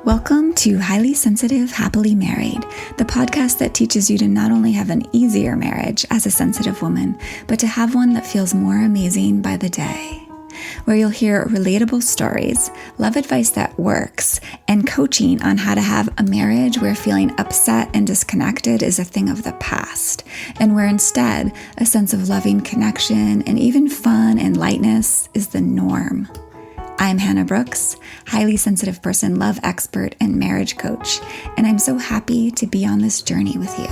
Welcome to Highly Sensitive, Happily Married, the podcast that teaches you to not only have an easier marriage as a sensitive woman, but to have one that feels more amazing by the day. Where you'll hear relatable stories, love advice that works, and coaching on how to have a marriage where feeling upset and disconnected is a thing of the past, and where instead a sense of loving connection and even fun and lightness is the norm. I'm Hannah Brooks, highly sensitive person, love expert, and marriage coach, and I'm so happy to be on this journey with you.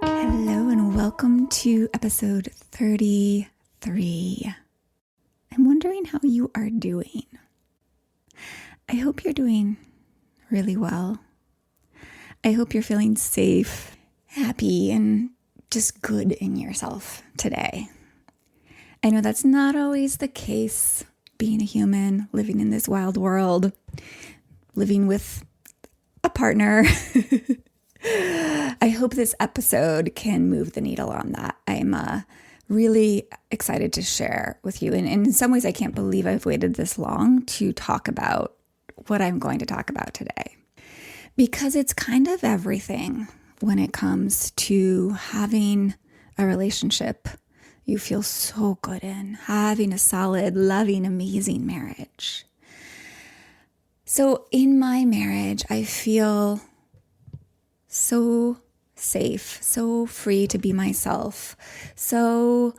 Hello and welcome to episode 33. I'm wondering how you are doing. I hope you're doing really well. I hope you're feeling safe, happy, and just good in yourself today. I know that's not always the case, being a human, living in this wild world, living with a partner. I hope this episode can move the needle on that. I'm really excited to share with you. And in some ways, I can't believe I've waited this long to talk about what I'm going to talk about today. Because it's kind of everything when it comes to having a relationship you feel so good in, having a solid, loving, amazing marriage. So in my marriage, I feel so safe, so free to be myself, so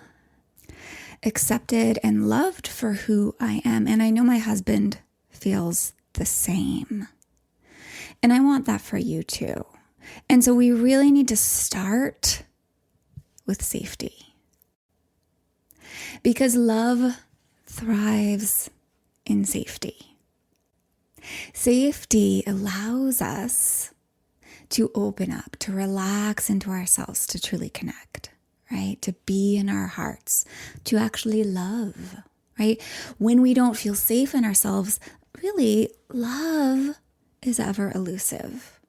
accepted and loved for who I am. And I know my husband feels the same. And I want that for you too. And so we really need to start with safety. Because love thrives in safety. Safety allows us to open up, to relax into ourselves, to truly connect, right? To be in our hearts, to actually love, right? When we don't feel safe in ourselves, really, love is ever elusive.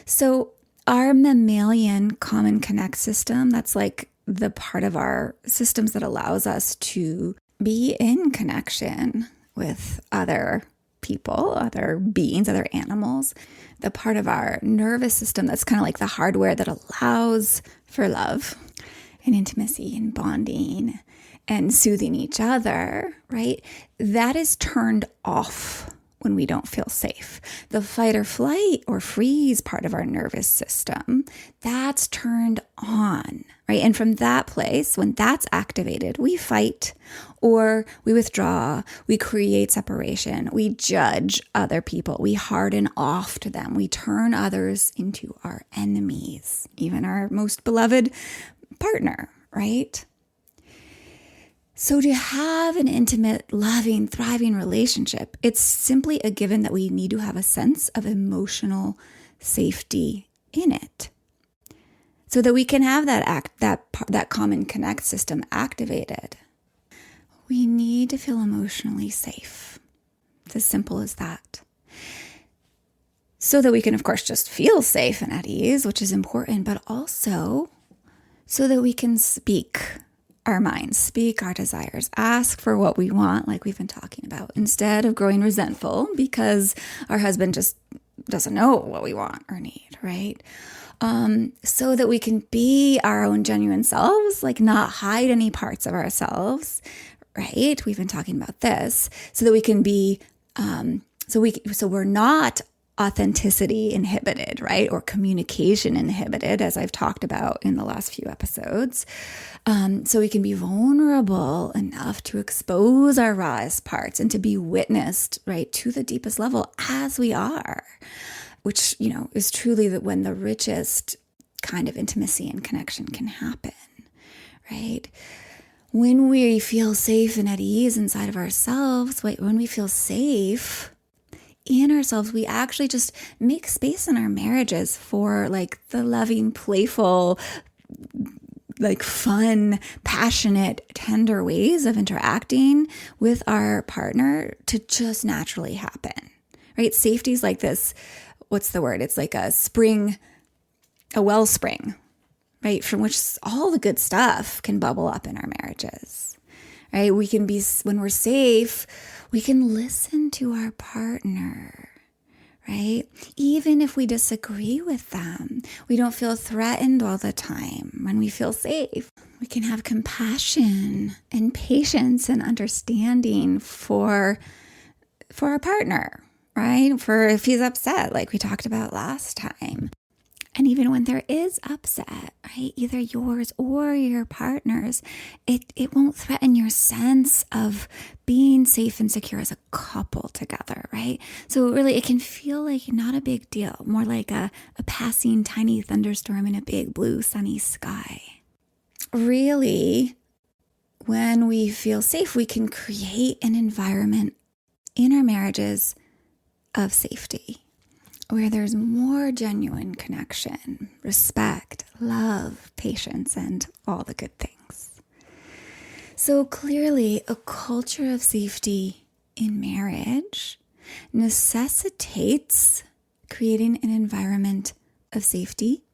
So our mammalian common connect system, that's like the part of our systems that allows us to be in connection with other people, other beings, other animals, the part of our nervous system that's kind of like the hardware that allows for love and intimacy and bonding and soothing each other, right? That is turned off when we don't feel safe. The fight or flight or freeze part of our nervous system, that's turned on, right? And from that place, when that's activated, we fight or we withdraw, we create separation, we judge other people, we harden off to them, we turn others into our enemies, even our most beloved partner, right? So to have an intimate, loving, thriving relationship, it's simply a given that we need to have a sense of emotional safety in it. So that we can have that common connect system activated. We need to feel emotionally safe. It's as simple as that. So that we can, of course, just feel safe and at ease, which is important, but also so that we can speak our minds, speak our desires, ask for what we want, like we've been talking about, instead of growing resentful because our husband just doesn't know what we want or need, right? So that we can be our own genuine selves, like not hide any parts of ourselves, right? We've been talking about this, so that we can be, so we're not authenticity inhibited, right? Or communication inhibited, as I've talked about in the last few episodes. So we can be vulnerable enough to expose our rawest parts and to be witnessed, right, to the deepest level as we are, which, is truly when the richest kind of intimacy and connection can happen, right? When we feel safe and at ease inside of ourselves, when we feel safe in ourselves, we actually just make space in our marriages for like the loving, playful, like fun, passionate, tender ways of interacting with our partner to just naturally happen, right? Safety is like this, what's the word? It's like a wellspring, right? From which all the good stuff can bubble up in our marriages, right? When we're safe, we can listen to our partner, right? Even if we disagree with them, we don't feel threatened all the time. When we feel safe, we can have compassion and patience and understanding for our partner, right? For if he's upset, like we talked about last time. And even when there is upset, right, either yours or your partner's, it won't threaten your sense of being safe and secure as a couple together, right? So really, it can feel like not a big deal, more like a passing tiny thunderstorm in a big blue sunny sky. Really, when we feel safe, we can create an environment in our marriages of safety, where there's more genuine connection, respect, love, patience, and all the good things. So clearly, a culture of safety in marriage necessitates creating an environment of safety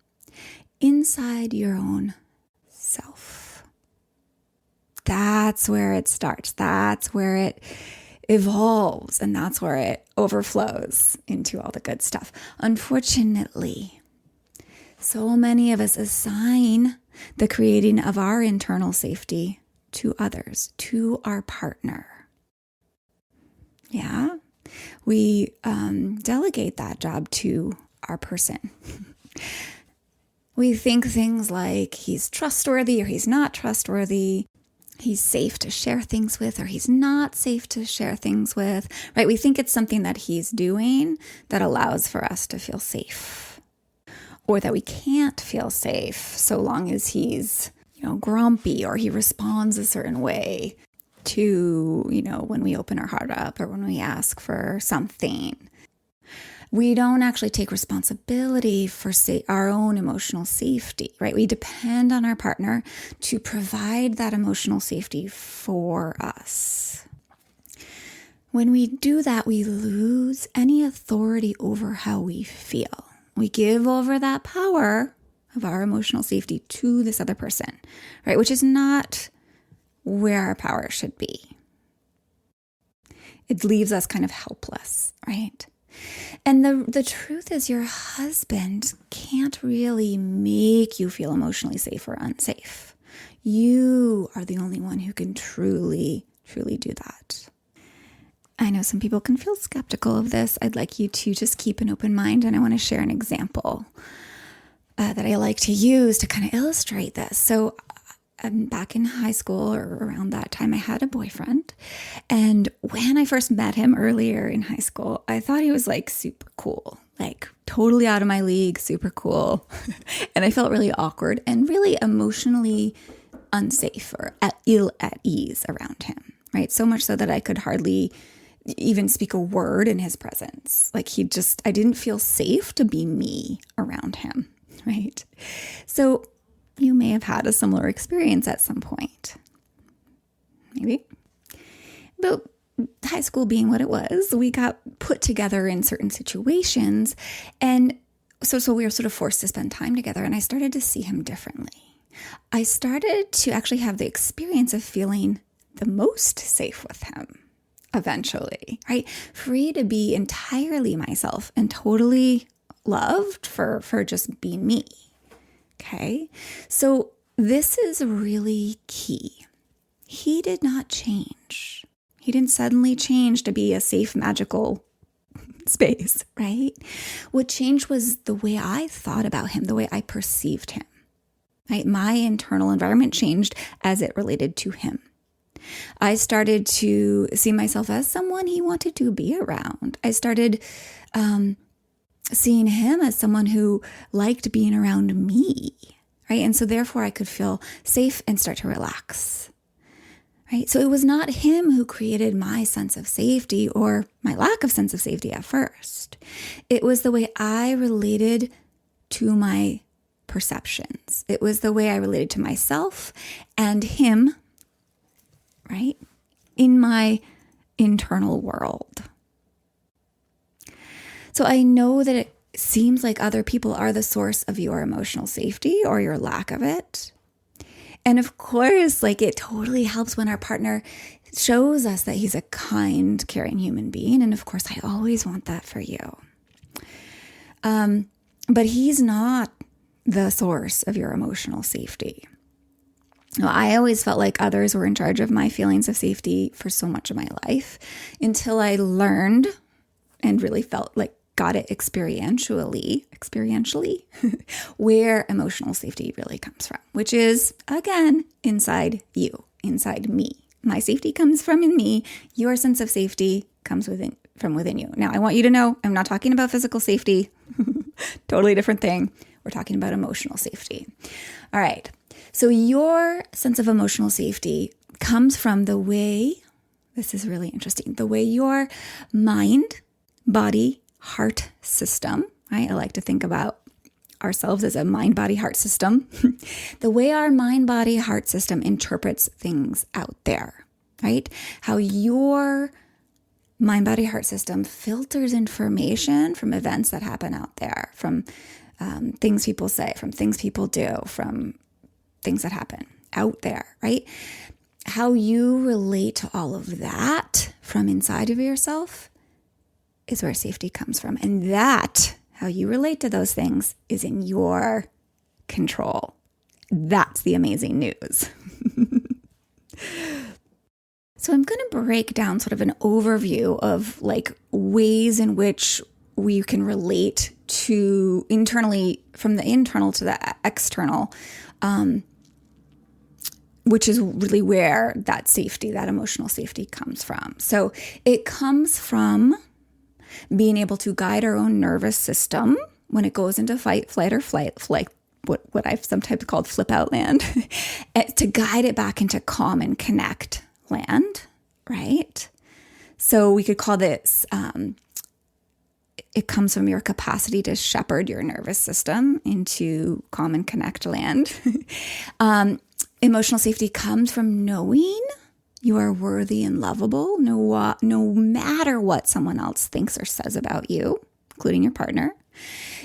inside your own self. That's where it starts. That's where it evolves, and that's where it overflows into all the good stuff. Unfortunately, so many of us assign the creating of our internal safety to others, to our partner. Yeah, we delegate that job to our person. We think things like he's trustworthy or he's not trustworthy. He's safe to share things with or he's not safe to share things with, right? We think it's something that he's doing that allows for us to feel safe, or that we can't feel safe so long as he's, grumpy or he responds a certain way to, when we open our heart up or when we ask for something. We don't actually take responsibility for our own emotional safety, right? We depend on our partner to provide that emotional safety for us. When we do that, we lose any authority over how we feel. We give over that power of our emotional safety to this other person, right? Which is not where our power should be. It leaves us kind of helpless, right? And the truth is, your husband can't really make you feel emotionally safe or unsafe. You are the only one who can truly, truly do that. I know some people can feel skeptical of this. I'd like you to just keep an open mind, and I want to share an example that I like to use to kind of illustrate this. So back in high school or around that time, I had a boyfriend. And when I first met him earlier in high school, I thought he was like super cool, like totally out of my league, super cool. And I felt really awkward and really emotionally unsafe or ill at ease around him, right? So much so that I could hardly even speak a word in his presence. Like I didn't feel safe to be me around him, right? So you may have had a similar experience at some point. Maybe. But high school being what it was, we got put together in certain situations. And so we were sort of forced to spend time together. And I started to see him differently. I started to actually have the experience of feeling the most safe with him eventually, right? Free to be entirely myself and totally loved for just being me. Okay, so this is really key. He did not change. He didn't suddenly change to be a safe, magical space, right? What changed was the way I thought about him, the way I perceived him, right? My internal environment changed as it related to him. I started to see myself as someone he wanted to be around. I started seeing him as someone who liked being around me, right? And so therefore I could feel safe and start to relax, right? So it was not him who created my sense of safety or my lack of sense of safety at first. It was the way I related to my perceptions. It was the way I related to myself and him, right? In my internal world. So I know that it seems like other people are the source of your emotional safety or your lack of it. And of course, like it totally helps when our partner shows us that he's a kind, caring human being. And of course, I always want that for you. But he's not the source of your emotional safety. Now, I always felt like others were in charge of my feelings of safety for so much of my life until I learned and really felt like got it experientially, where emotional safety really comes from, which is, again, inside you, inside me. My safety comes from in me. Your sense of safety comes from within you. Now, I want you to know I'm not talking about physical safety. Totally different thing. We're talking about emotional safety. All right. So your sense of emotional safety comes from the way, this is really interesting, the way your mind, body, heart system, right? I like to think about ourselves as a mind, body, heart system. The way our mind, body, heart system interprets things out there, right? How your mind, body, heart system filters information from events that happen out there, from things people say, from things people do, from things that happen out there, right? How you relate to all of that from inside of yourself is where safety comes from. And that, how you relate to those things, is in your control. That's the amazing news. So I'm going to break down sort of an overview of like ways in which we can relate to internally, from the internal to the external, which is really where that safety, that emotional safety comes from. So it comes from being able to guide our own nervous system when it goes into fight, flight, or flight, what I've sometimes called flip out land, to guide it back into calm and connect land, right? So we could call this, it comes from your capacity to shepherd your nervous system into calm and connect land. Emotional safety comes from knowing you are worthy and lovable, no matter what someone else thinks or says about you, including your partner.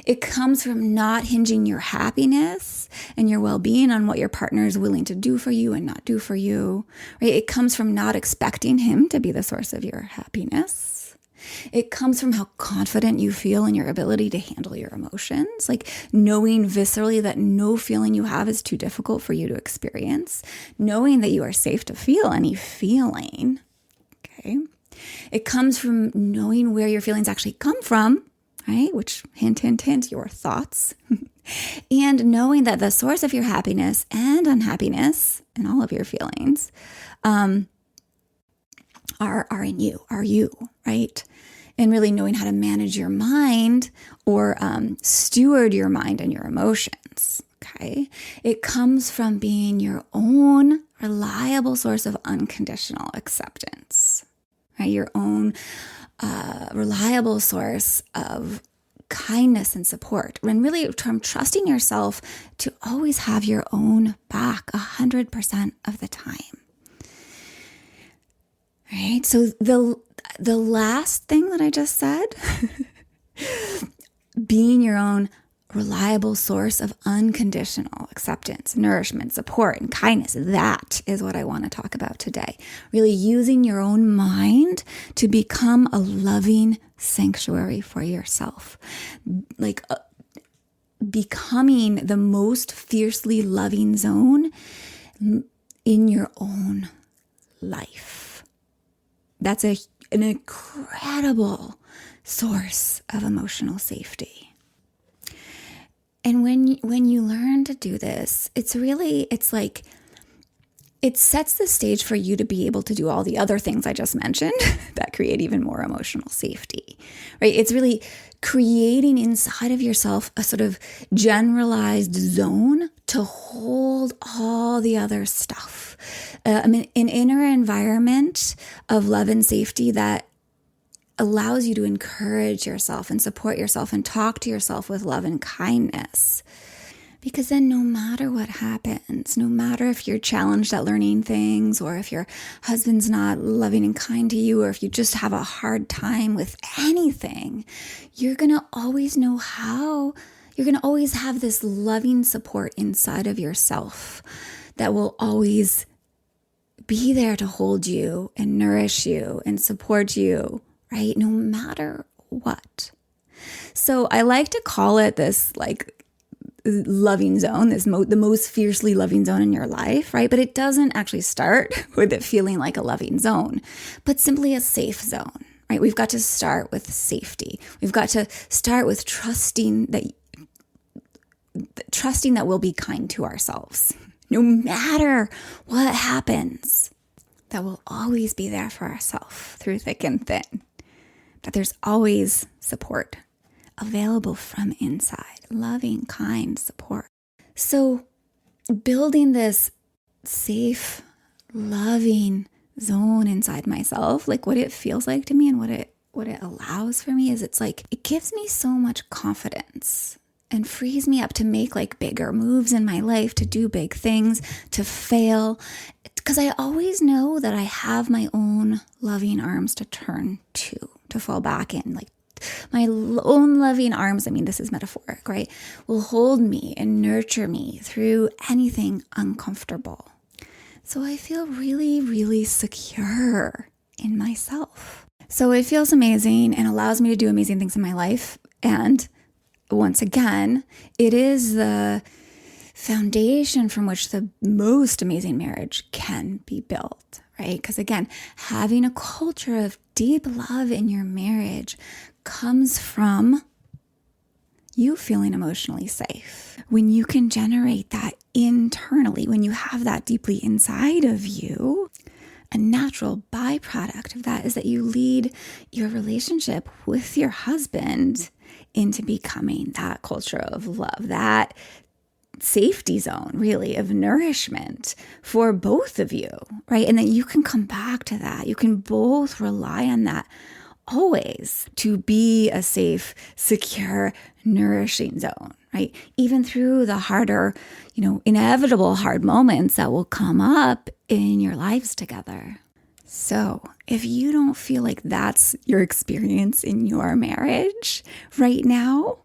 It comes from not hinging your happiness and your well-being on what your partner is willing to do for you and not do for you. Right? It comes from not expecting him to be the source of your happiness. It comes from how confident you feel in your ability to handle your emotions, like knowing viscerally that no feeling you have is too difficult for you to experience, knowing that you are safe to feel any feeling. Okay. It comes from knowing where your feelings actually come from, right? Which, hint, hint, hint, your thoughts. And knowing that the source of your happiness and unhappiness and all of your feelings are in you, are you, right? And really knowing how to manage your mind or steward your mind and your emotions, okay? It comes from being your own reliable source of unconditional acceptance, right? Your own reliable source of kindness and support. And really from trusting yourself to always have your own back 100% of the time. Right? So the last thing that I just said, being your own reliable source of unconditional acceptance, nourishment, support, and kindness, that is what I want to talk about today. Really using your own mind to become a loving sanctuary for yourself. Like becoming the most fiercely loving zone in your own life. That's an incredible source of emotional safety. And when you learn to do this, it's like it sets the stage for you to be able to do all the other things I just mentioned that create even more emotional safety, right? It's really creating inside of yourself a sort of generalized zone to hold all the other stuff. An inner environment of love and safety that allows you to encourage yourself and support yourself and talk to yourself with love and kindness. Because then no matter what happens, no matter if you're challenged at learning things or if your husband's not loving and kind to you or if you just have a hard time with anything, you're going to always know how. You're going to always have this loving support inside of yourself that will always be there to hold you and nourish you and support you, right? No matter what. So I like to call it this like loving zone, the most fiercely loving zone in your life, right? But it doesn't actually start with it feeling like a loving zone, but simply a safe zone, right? We've got to start with safety. We've got to start with trusting that we'll be kind to ourselves, no matter what happens, that we'll always be there for ourselves through thick and thin, that there's always support available from inside, loving, kind support. So building this safe, loving zone inside myself, like what it feels like to me and what it allows for me is it's like, it gives me so much confidence and frees me up to make like bigger moves in my life, to do big things, to fail. Because I always know that I have my own loving arms to turn to fall back in, like my own loving arms, I mean, this is metaphoric, right? Will hold me and nurture me through anything uncomfortable. So I feel really, really secure in myself. So it feels amazing and allows me to do amazing things in my life. And once again, it is the foundation from which the most amazing marriage can be built, right? Because again, having a culture of deep love in your marriage comes from you feeling emotionally safe. When you can generate that internally, when you have that deeply inside of you, a natural byproduct of that is that you lead your relationship with your husband into becoming that culture of love, that safety zone, really, of nourishment for both of you, right? And then you can come back to that. You can both rely on that always to be a safe, secure, nourishing zone, right? Even through the harder, inevitable hard moments that will come up in your lives together. So if you don't feel like that's your experience in your marriage right now,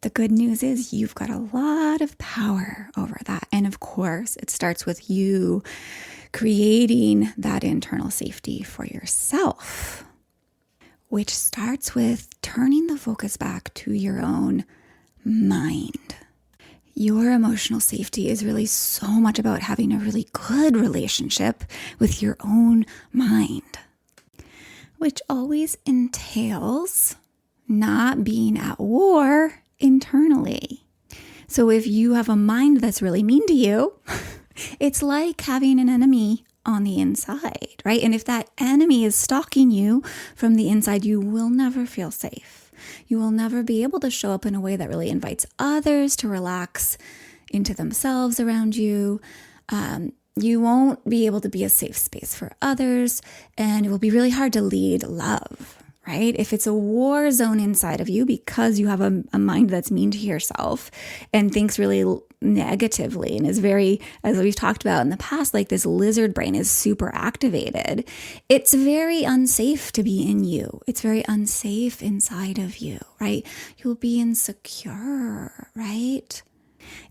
the good news is you've got a lot of power over that. And of course, it starts with you creating that internal safety for yourself, which starts with turning the focus back to your own mind. Your emotional safety is really so much about having a really good relationship with your own mind, which always entails not being at war internally. So if you have a mind that's really mean to you, it's like having an enemy on the inside, right? And if that enemy is stalking you from the inside, you will never feel safe. You will never be able to show up in a way that really invites others to relax into themselves around you. You won't be able to be a safe space for others, and it will be really hard to lead love, right? If it's a war zone inside of you because you have a mind that's mean to yourself and thinks really negatively and is very, as we've talked about in the past, like this lizard brain is super activated, it's very unsafe to be in you. It's very unsafe inside of you, right? You'll be insecure, right?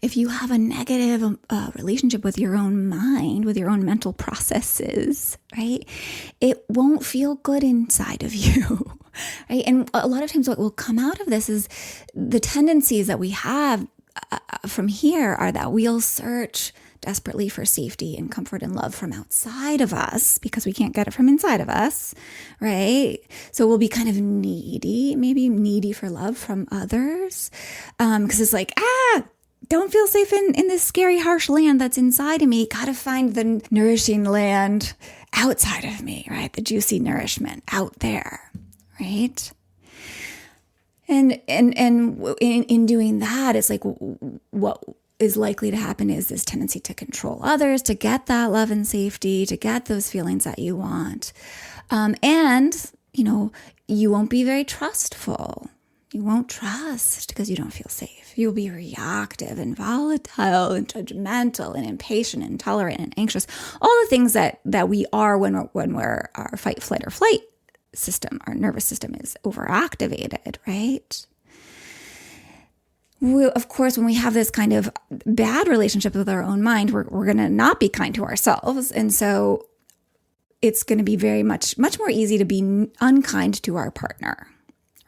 If you have a negative relationship with your own mind, with your own mental processes, right, it won't feel good inside of you, right? And a lot of times what will come out of this is the tendencies that we have from here are that we'll search desperately for safety and comfort and love from outside of us because we can't get it from inside of us, right? So we'll be kind of needy, maybe needy for love from others, because it's like, don't feel safe in this scary, harsh land that's inside of me. Gotta find the nourishing land outside of me, right? The juicy nourishment out there, right? And in doing that, it's like what is likely to happen is this tendency to control others, to get that love and safety, to get those feelings that you want. And you won't be very trustful. You won't trust because you don't feel safe. You'll be reactive and volatile and judgmental and impatient and intolerant and anxious. All the things that we are when our fight, flight, or flight system, our nervous system is overactivated, right? of course, when we have this kind of bad relationship with our own mind, we're going to not be kind to ourselves. And so it's going to be much more easy to be unkind to our partner,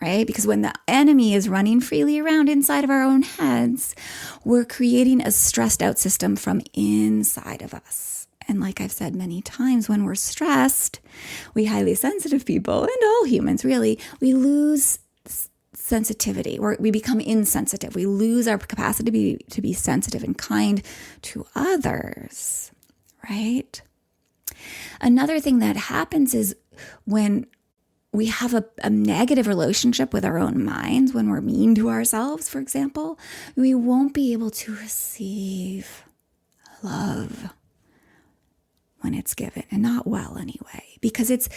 right? Because when the enemy is running freely around inside of our own heads, we're creating a stressed out system from inside of us. And like I've said many times, when we're stressed, we highly sensitive people, and all humans really, we lose sensitivity, or we become insensitive. We lose our capacity to be sensitive and kind to others, right? Another thing that happens is when we have a negative relationship with our own minds, when we're mean to ourselves, for example, we won't be able to receive love when it's given, and not well anyway, because it's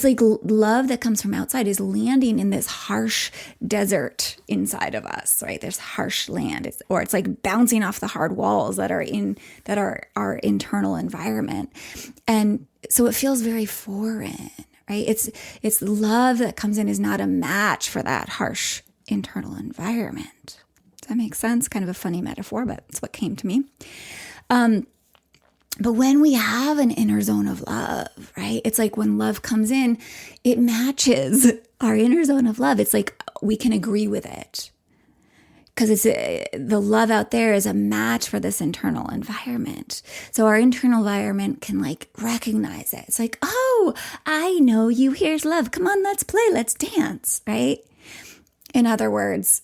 like love that comes from outside is landing in this harsh desert inside of us, right? There's harsh land, or it's like bouncing off the hard walls that are our internal environment, and so it feels very foreign, right? It's love that comes in is not a match for that harsh internal environment. Does that make sense? Kind of a funny metaphor, but it's what came to me. But when we have an inner zone of love, right? It's like when love comes in, it matches our inner zone of love. It's like we can agree with it because the love out there is a match for this internal environment. So our internal environment can like recognize it. It's like, oh, I know you. Here's love. Come on, let's play. Let's dance, right? In other words,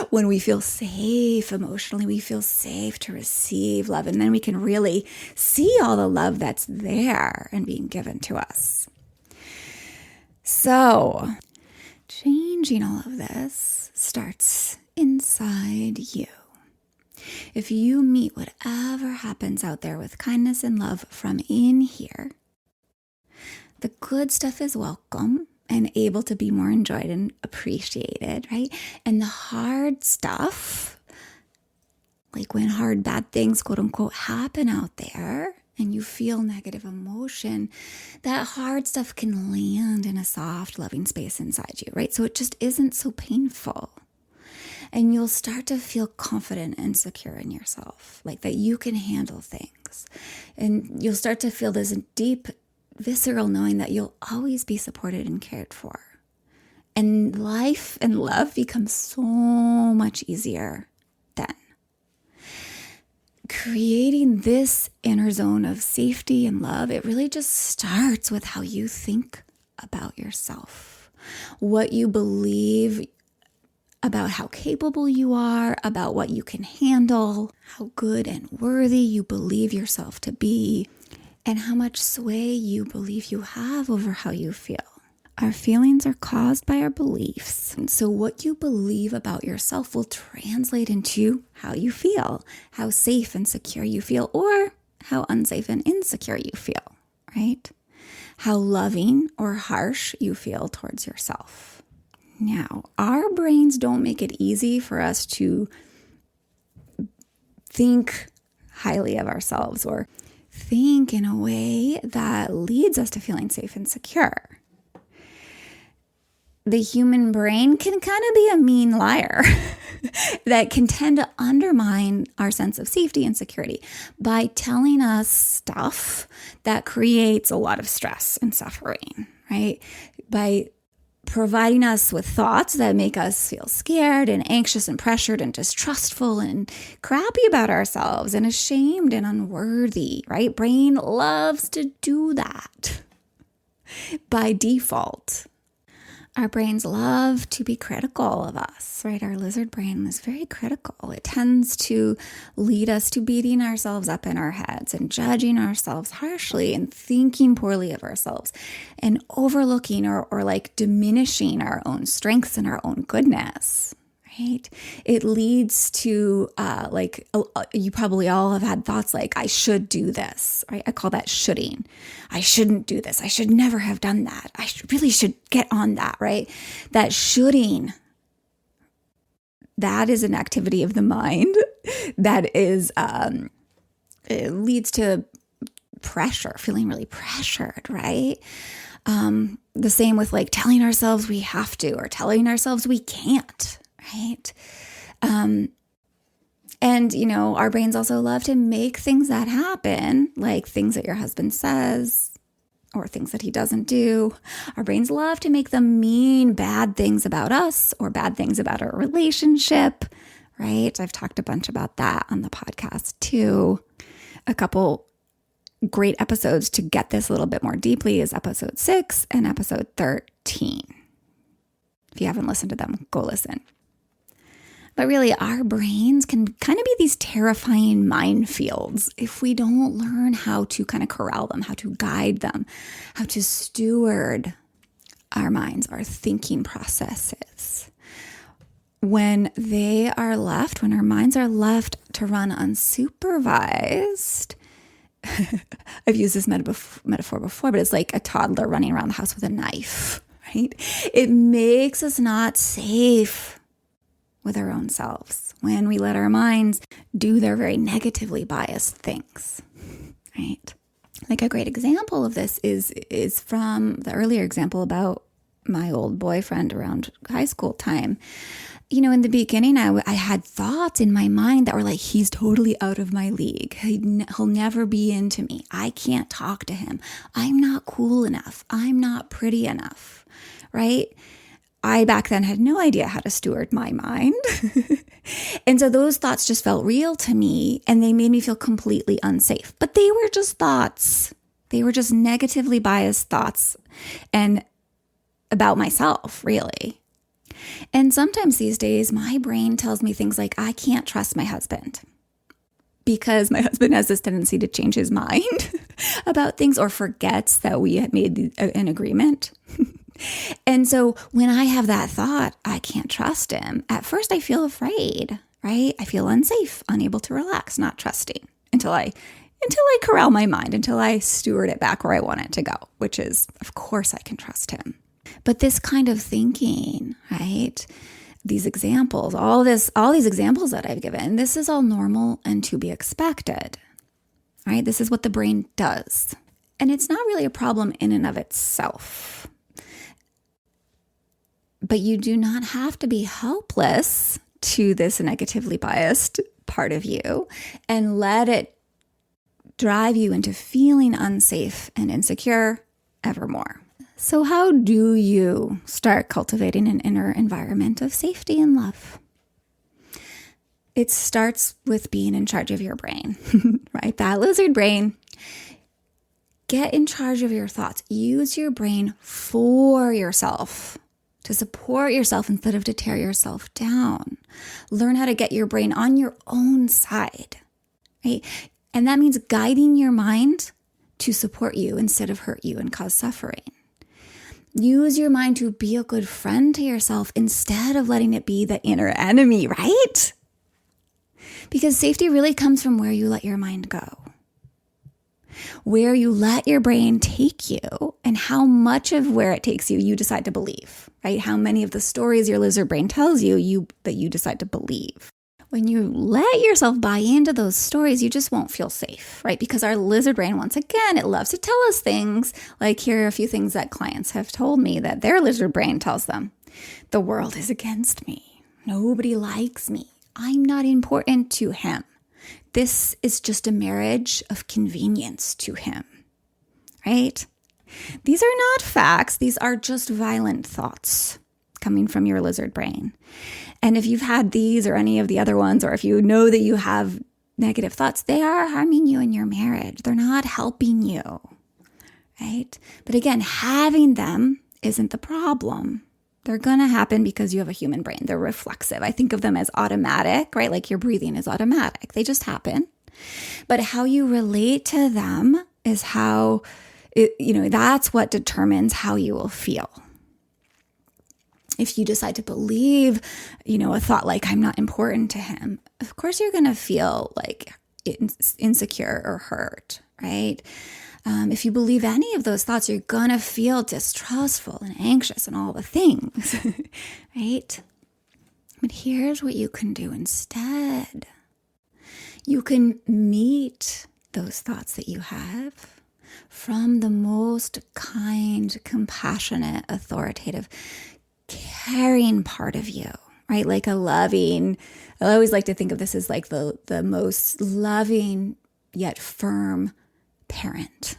when we feel safe emotionally, we feel safe to receive love. And then we can really see all the love that's there and being given to us. So, changing all of this starts inside you. If you meet whatever happens out there with kindness and love from in here, the good stuff is welcome and able to be more enjoyed and appreciated, right? And the hard stuff, like when hard, bad things, quote unquote, happen out there and you feel negative emotion, that hard stuff can land in a soft, loving space inside you, right? So it just isn't so painful. And you'll start to feel confident and secure in yourself, like that you can handle things. And you'll start to feel this deep visceral knowing that you'll always be supported and cared for. And life and love becomes so much easier then. Creating this inner zone of safety and love, it really just starts with how you think about yourself, what you believe about how capable you are, about what you can handle, how good and worthy you believe yourself to be, and how much sway you believe you have over how you feel. Our feelings are caused by our beliefs. And so what you believe about yourself will translate into how you feel, how safe and secure you feel, or how unsafe and insecure you feel, right? How loving or harsh you feel towards yourself. Now, our brains don't make it easy for us to think highly of ourselves or think in a way that leads us to feeling safe and secure. The human brain can kind of be a mean liar that can tend to undermine our sense of safety and security by telling us stuff that creates a lot of stress and suffering, right? By providing us with thoughts that make us feel scared and anxious and pressured and distrustful and crappy about ourselves and ashamed and unworthy, right? Brain loves to do that by default. Our brains love to be critical of us, right? Our lizard brain is very critical. It tends to lead us to beating ourselves up in our heads and judging ourselves harshly and thinking poorly of ourselves and overlooking or like diminishing our own strengths and our own goodness, right? It leads to you probably all have had thoughts like, I should do this, right? I call that shoulding. I shouldn't do this. I should never have done that. I really should get on that, right? That shoulding, that is an activity of the mind that is, it leads to pressure, feeling really pressured, right? The same with like telling ourselves we have to or telling ourselves we can't, right? And, our brains also love to make things that happen, like things that your husband says or things that he doesn't do. Our brains love to make them mean bad things about us or bad things about our relationship, right? I've talked a bunch about that on the podcast too. A couple great episodes to get this a little bit more deeply is episode 6 and episode 13. If you haven't listened to them, go listen. But really, our brains can kind of be these terrifying minefields if we don't learn how to kind of corral them, how to guide them, how to steward our minds, our thinking processes. When our minds are left to run unsupervised, I've used this metaphor before, but it's like a toddler running around the house with a knife, right? It makes us not safe with our own selves when we let our minds do their very negatively biased things, right? Like a great example of this is from the earlier example about my old boyfriend around high school time. In the beginning, I had thoughts in my mind that were like, he's totally out of my league. He'll never be into me. I can't talk to him. I'm not cool enough. I'm not pretty enough, right? I back then had no idea how to steward my mind. And so those thoughts just felt real to me and they made me feel completely unsafe. But they were just thoughts. They were just negatively biased thoughts and about myself, really. And sometimes these days, my brain tells me things like, I can't trust my husband because my husband has this tendency to change his mind about things or forgets that we had made an agreement. And so when I have that thought, I can't trust him. At first, I feel afraid, right? I feel unsafe, unable to relax, not trusting until I corral my mind, until I steward it back where I want it to go, which is, of course, I can trust him. But this kind of thinking, right? These examples, all these examples that I've given, this is all normal and to be expected, right? This is what the brain does. And it's not really a problem in and of itself. But you do not have to be helpless to this negatively biased part of you and let it drive you into feeling unsafe and insecure evermore. So how do you start cultivating an inner environment of safety and love? It starts with being in charge of your brain, right? That lizard brain. Get in charge of your thoughts. Use your brain for yourself, to support yourself instead of to tear yourself down. Learn how to get your brain on your own side, right? And that means guiding your mind to support you instead of hurt you and cause suffering. Use your mind to be a good friend to yourself instead of letting it be the inner enemy, right? Because safety really comes from where you let your mind go. Where you let your brain take you and how much of where it takes you, you decide to believe, right? How many of the stories your lizard brain tells you that you decide to believe. When you let yourself buy into those stories, you just won't feel safe, right? Because our lizard brain, once again, it loves to tell us things. Like here are a few things that clients have told me that their lizard brain tells them. The world is against me. Nobody likes me. I'm not important to him. This is just a marriage of convenience to him, right? These are not facts. These are just violent thoughts coming from your lizard brain. And if you've had these or any of the other ones, or if you know that you have negative thoughts, they are harming you in your marriage. They're not helping you, right? But again, having them isn't the problem. They're going to happen because you have a human brain. They're reflexive. I think of them as automatic, right? Like your breathing is automatic. They just happen. But how you relate to them is how, that's what determines how you will feel. If you decide to believe, a thought like, I'm not important to him, of course you're going to feel like insecure or hurt, right? If you believe any of those thoughts, you're going to feel distrustful and anxious and all the things, right? But here's what you can do instead. You can meet those thoughts that you have from the most kind, compassionate, authoritative, caring part of you, right? Like a loving, I always like to think of this as like the most loving yet firm parent.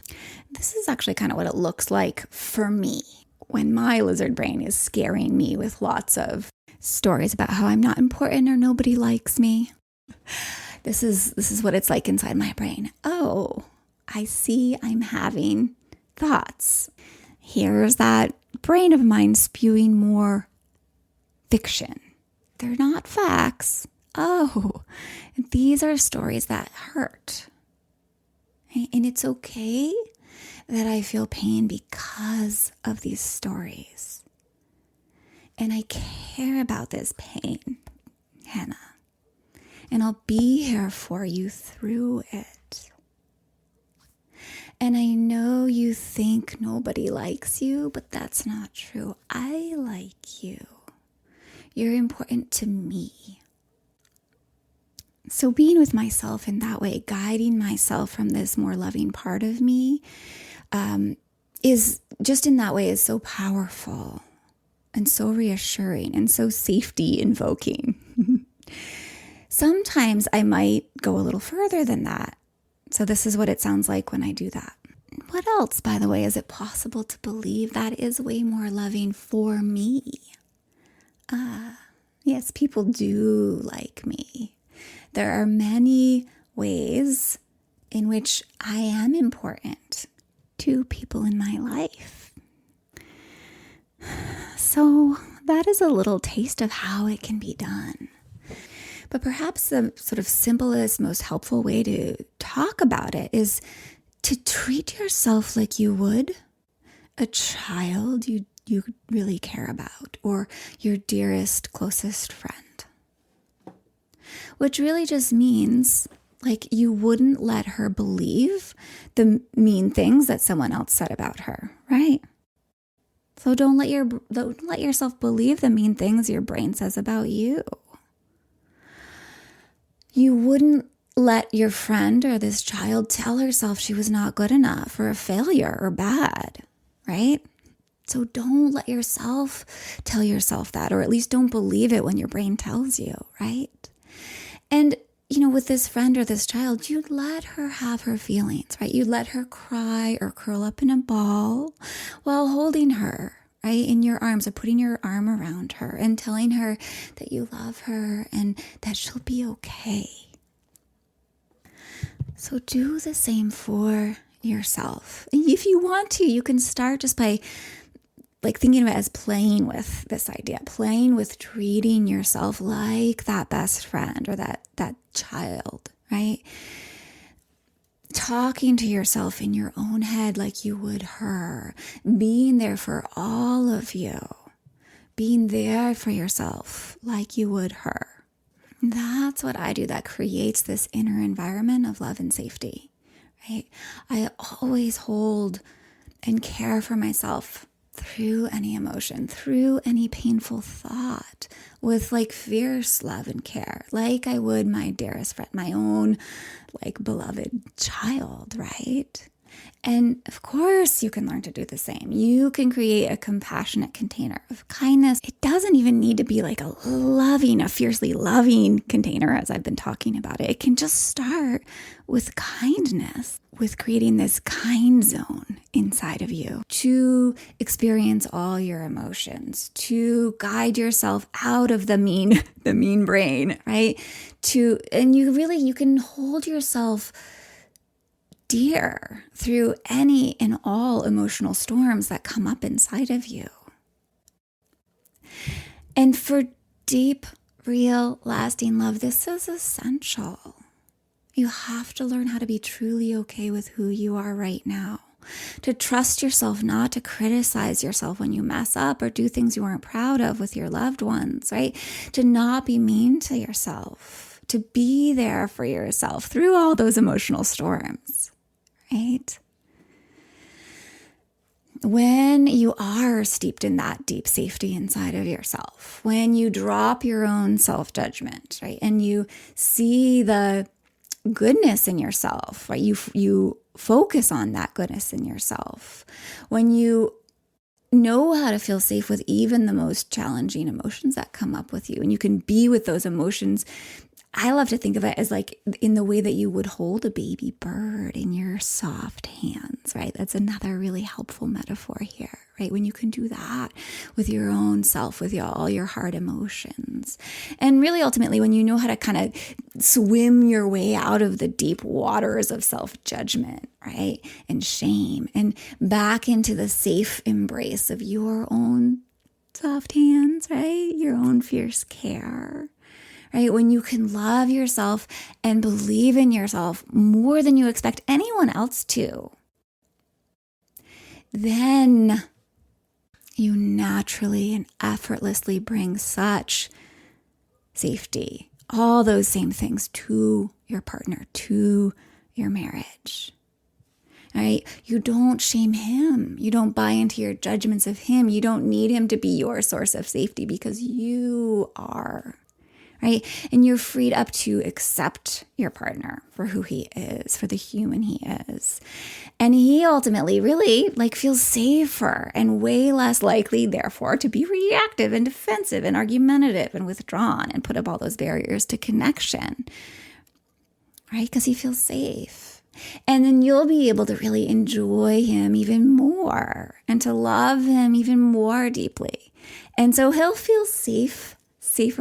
This is actually kind of what it looks like for me when my lizard brain is scaring me with lots of stories about how I'm not important or nobody likes me. This is what it's like inside my brain. Oh, I see I'm having thoughts. Here's that brain of mine spewing more fiction. They're not facts. Oh, these are stories that hurt. And it's okay that I feel pain because of these stories. And I care about this pain, Hannah. And I'll be here for you through it. And I know you think nobody likes you, but that's not true. I like you. You're important to me. So being with myself in that way, guiding myself from this more loving part of me, is just in that way is so powerful and so reassuring and so safety invoking. Sometimes I might go a little further than that. So this is what it sounds like when I do that. What else, by the way, is it possible to believe that is way more loving for me? Yes, people do like me. There are many ways in which I am important to people in my life. So that is a little taste of how it can be done. But perhaps the sort of simplest, most helpful way to talk about it is to treat yourself like you would a child you really care about, or your dearest, closest friend. Which really just means like you wouldn't let her believe the mean things that someone else said about her, right? So don't let yourself believe the mean things your brain says about you. You wouldn't let your friend or this child tell herself she was not good enough or a failure or bad, right? So don't let yourself tell yourself that, or at least don't believe it when your brain tells you, right? And, with this friend or this child, you'd let her have her feelings, right? You'd let her cry or curl up in a ball while holding her, right, in your arms, or putting your arm around her and telling her that you love her and that she'll be okay. So do the same for yourself. If you want to, you can start just by thinking of it as playing with this idea, playing with treating yourself like that best friend or that child, right? Talking to yourself in your own head like you would her, being there for all of you, being there for yourself like you would her. That's what I do. That creates this inner environment of love and safety, right? I always hold and care for myself through any emotion, through any painful thought, with fierce love and care, like I would my dearest friend, my own beloved child, right? And of course you can learn to do the same. You can create a compassionate container of kindness. It doesn't even need to be a fiercely loving container, as I've been talking about it. It can just start with kindness, with creating this kind zone inside of you to experience all your emotions, to guide yourself out of the mean brain, right? And you can hold yourself dear through any and all emotional storms that come up inside of you. And for deep, real, lasting love, this is essential. You have to learn how to be truly okay with who you are right now. To trust yourself, not to criticize yourself when you mess up or do things you aren't proud of with your loved ones, right? To not be mean to yourself, to be there for yourself through all those emotional storms, right? When you are steeped in that deep safety inside of yourself, when you drop your own self-judgment, right? And you see the goodness in yourself, right? You focus on that goodness in yourself. When you know how to feel safe with even the most challenging emotions that come up with you. And you can be with those emotions. I love to think of it as like in the way that you would hold a baby bird in your soft hands, right? That's another really helpful metaphor here, right? When you can do that with your own self, with all your hard emotions. And really ultimately, when you know how to kind of swim your way out of the deep waters of self-judgment, right? And shame, and back into the safe embrace of your own soft hands, right? Your own fierce care. Right? When you can love yourself and believe in yourself more than you expect anyone else to, then you naturally and effortlessly bring such safety, all those same things to your partner, to your marriage. Right? You don't shame him. You don't buy into your judgments of him. You don't need him to be your source of safety because you are. Right? And you're freed up to accept your partner for who he is, for the human he is. And he ultimately really feels safer and way less likely, therefore, to be reactive and defensive and argumentative and withdrawn and put up all those barriers to connection. Right? Because he feels safe. And then you'll be able to really enjoy him even more and to love him even more deeply. And so he'll feel safer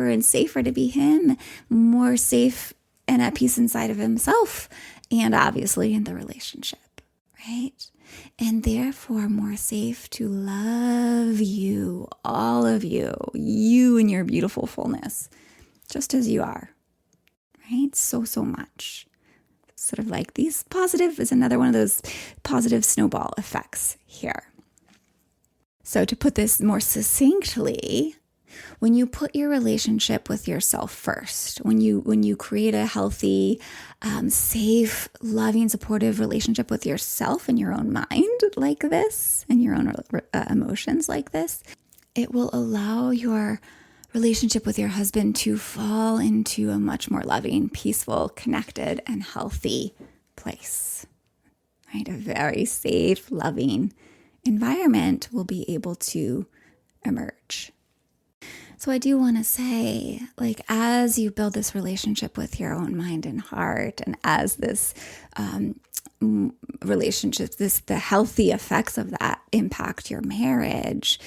and safer to be him, more safe and at peace inside of himself, and obviously in the relationship, right? And therefore more safe to love you, all of you, you in your beautiful fullness, just as you are, right? So much. Sort of like these positive is another one of those positive snowball effects here. So to put this more succinctly, when you put your relationship with yourself first, when you create a healthy, safe, loving, supportive relationship with yourself and your own mind like this, and your own emotions like this, it will allow your relationship with your husband to fall into a much more loving, peaceful, connected, and healthy place. Right? A very safe, loving environment will be able to emerge. So I do want to say, as you build this relationship with your own mind and heart, and as this relationship, the healthy effects of that impact your marriage,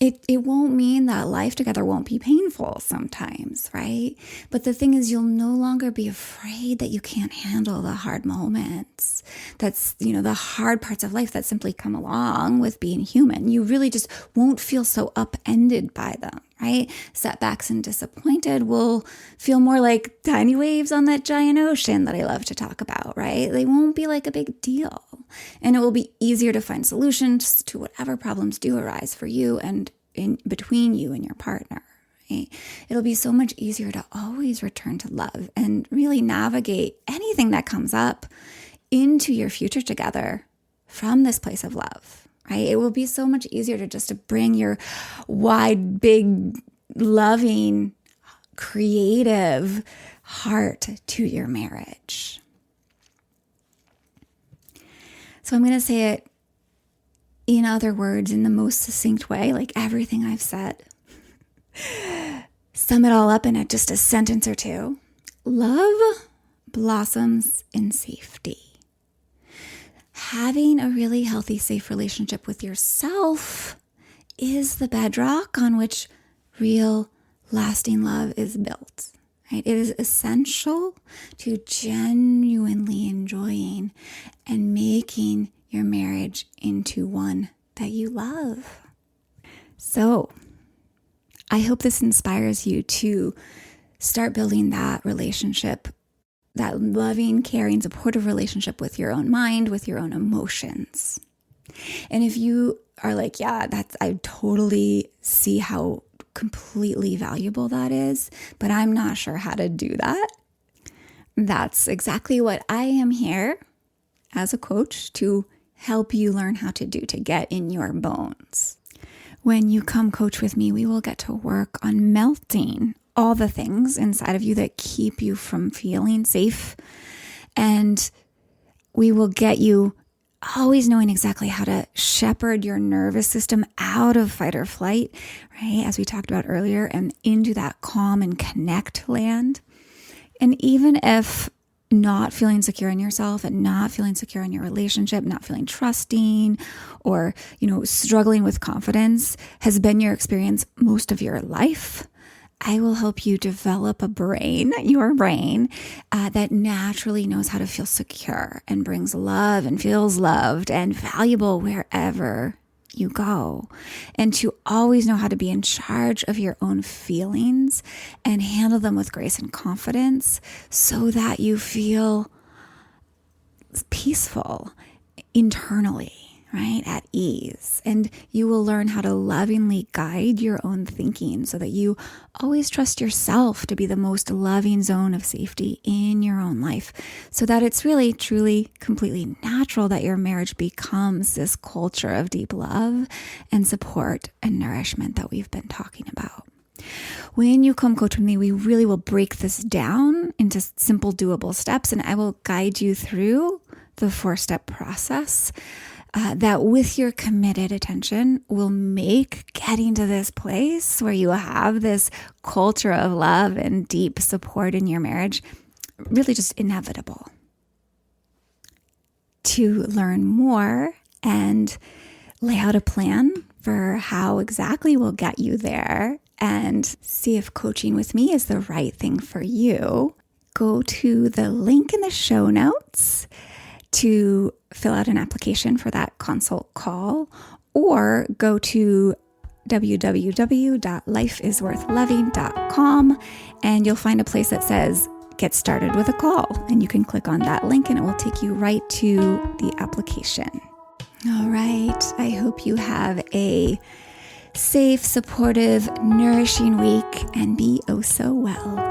it won't mean that life together won't be painful sometimes, right? But the thing is, you'll no longer be afraid that you can't handle the hard moments. That's, the hard parts of life that simply come along with being human. You really just won't feel so upended by them, right? Setbacks and disappointed will feel more like tiny waves on that giant ocean that I love to talk about, right? They won't be like a big deal. And it will be easier to find solutions to whatever problems do arise for you and in between you and your partner. Right? It'll be so much easier to always return to love and really navigate anything that comes up into your future together from this place of love. Right? It will be so much easier to bring your wide, big, loving, creative heart to your marriage. So I'm going to say it in other words, in the most succinct way, like everything I've said. Sum it all up in just a sentence or two. Love blossoms in safety. Having a really healthy, safe relationship with yourself is the bedrock on which real, lasting love is built. Right? It is essential to genuinely enjoying and making your marriage into one that you love. So, I hope this inspires you to start building that relationship, that loving, caring, supportive relationship with your own mind, with your own emotions. And if you are like, yeah, I totally see how completely valuable that is, but I'm not sure how to do that. That's exactly what I am here as a coach to help you learn how to do, to get in your bones. When you come coach with me, we will get to work on melting all the things inside of you that keep you from feeling safe. And we will get you always knowing exactly how to shepherd your nervous system out of fight or flight, right? As we talked about earlier, and into that calm and connect land. And even if not feeling secure in yourself and not feeling secure in your relationship, not feeling trusting, or, struggling with confidence has been your experience most of your life, I will help you develop your brain, that naturally knows how to feel secure and brings love and feels loved and valuable wherever you go. And to always know how to be in charge of your own feelings and handle them with grace and confidence so that you feel peaceful internally, right? At ease. And you will learn how to lovingly guide your own thinking so that you always trust yourself to be the most loving zone of safety in your own life, so that it's really, truly, completely natural that your marriage becomes this culture of deep love and support and nourishment that we've been talking about. When you come coach with me, we really will break this down into simple, doable steps, and I will guide you through the 4-step process that with your committed attention will make getting to this place where you have this culture of love and deep support in your marriage really just inevitable. To learn more and lay out a plan for how exactly we'll get you there and see if coaching with me is the right thing for you, go to the link in the show notes to fill out an application for that consult call, or go to www.lifeisworthloving.com and you'll find a place that says get started with a call, and you can click on that link and it will take you right to the application. All right. I hope you have a safe, supportive, nourishing week and be oh so well.